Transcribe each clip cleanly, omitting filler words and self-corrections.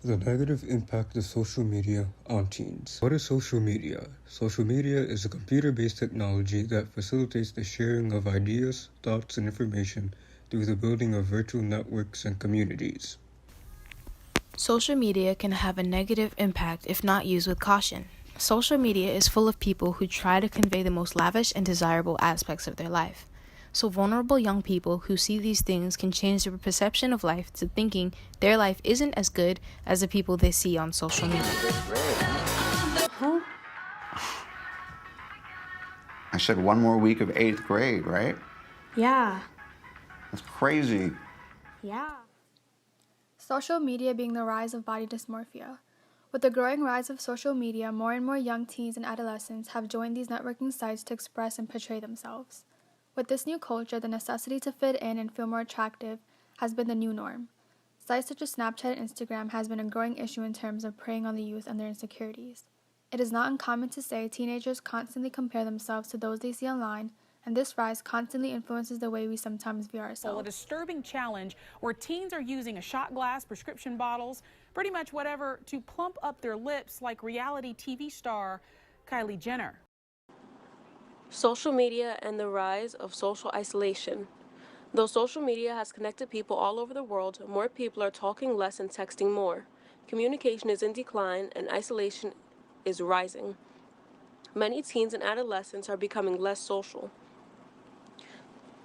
The negative impact of social media on teens. What is social media? Social media is a computer-based technology that facilitates the sharing of ideas, thoughts, and information through the building of virtual networks and communities. Social media can have a negative impact if not used with caution. Social media is full of people who try to convey the most lavish and desirable aspects of their life. So vulnerable young people who see these things can change their perception of life to thinking their life isn't as good as the people they see on social media. Huh? I said one more week of 8th grade, right? Yeah. That's crazy. Yeah. Social media being the rise of body dysmorphia. With the growing rise of social media, more and more young teens and adolescents have joined these networking sites to express and portray themselves. With this new culture, the necessity to fit in and feel more attractive has been the new norm. Sites such as Snapchat and Instagram has been a growing issue in terms of preying on the youth and their insecurities. It is not uncommon to say teenagers constantly compare themselves to those they see online, and this rise constantly influences the way we sometimes view ourselves. A disturbing challenge where teens are using a shot glass, prescription bottles, pretty much whatever to plump up their lips like reality TV star Kylie Jenner. Social media and the rise of social isolation. Though social media has connected people all over the world, more people are talking less and texting more. Communication is in decline and isolation is rising. Many teens and adolescents are becoming less social.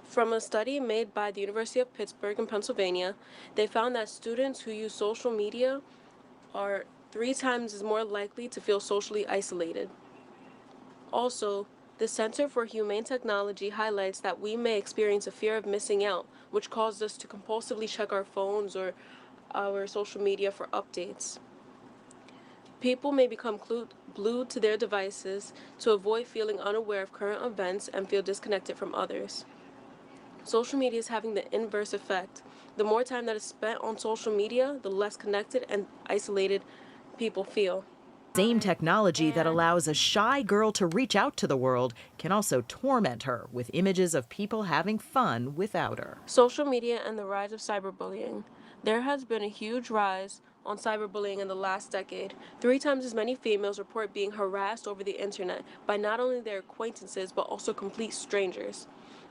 From a study made by the University of Pittsburgh in Pennsylvania, they found that students who use social media are 3 times as more likely to feel socially isolated. Also, the Center for Humane Technology highlights that we may experience a fear of missing out, which causes us to compulsively check our phones or our social media for updates. People may become glued to their devices to avoid feeling unaware of current events and feel disconnected from others. Social media is having the inverse effect. The more time that is spent on social media, the less connected and isolated people feel. Same technology that allows a shy girl to reach out to the world can also torment her with images of people having fun without her. Social media and the rise of cyberbullying. There has been a huge rise on cyberbullying in the last decade. 3 times as many females report being harassed over the internet by not only their acquaintances but also complete strangers.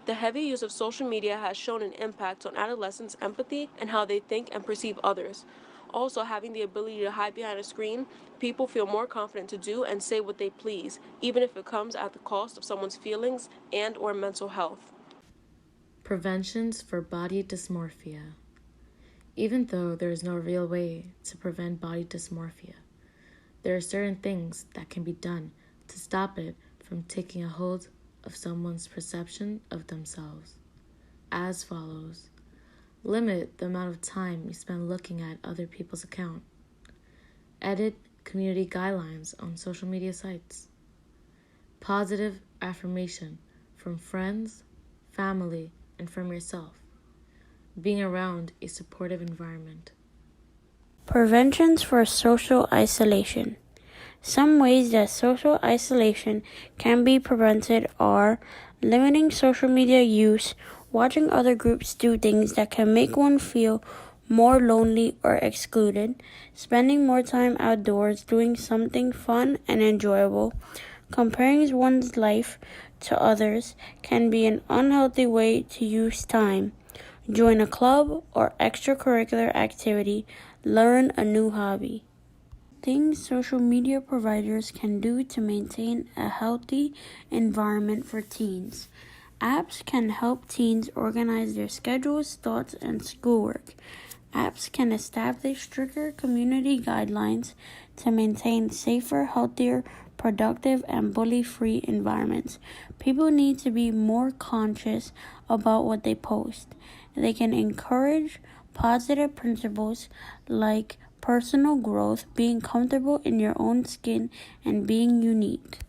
The heavy use of social media has shown an impact on adolescents' empathy and how they think and perceive others. Also, having the ability to hide behind a screen, people feel more confident to do and say what they please, even if it comes at the cost of someone's feelings and/or mental health. Preventions for body dysmorphia. Even though there is no real way to prevent body dysmorphia, there are certain things that can be done to stop it from taking a hold of someone's perception of themselves. As follows. Limit the amount of time you spend looking at other people's account. Edit community guidelines on social media sites. Positive affirmation from friends, family, and from yourself. Being around a supportive environment. Preventions for social isolation. Some ways that social isolation can be prevented are limiting social media use, watching other groups do things that can make one feel more lonely or excluded, spending more time outdoors doing something fun and enjoyable. Comparing one's life to others can be an unhealthy way to use time. Join a club or extracurricular activity, learn a new hobby. Things social media providers can do to maintain a healthy environment for teens. Apps can help teens organize their schedules, thoughts, and schoolwork. Apps can establish stricter community guidelines to maintain safer, healthier, productive, and bully-free environments. People need to be more conscious about what they post. They can encourage positive principles like personal growth, being comfortable in your own skin, and being unique.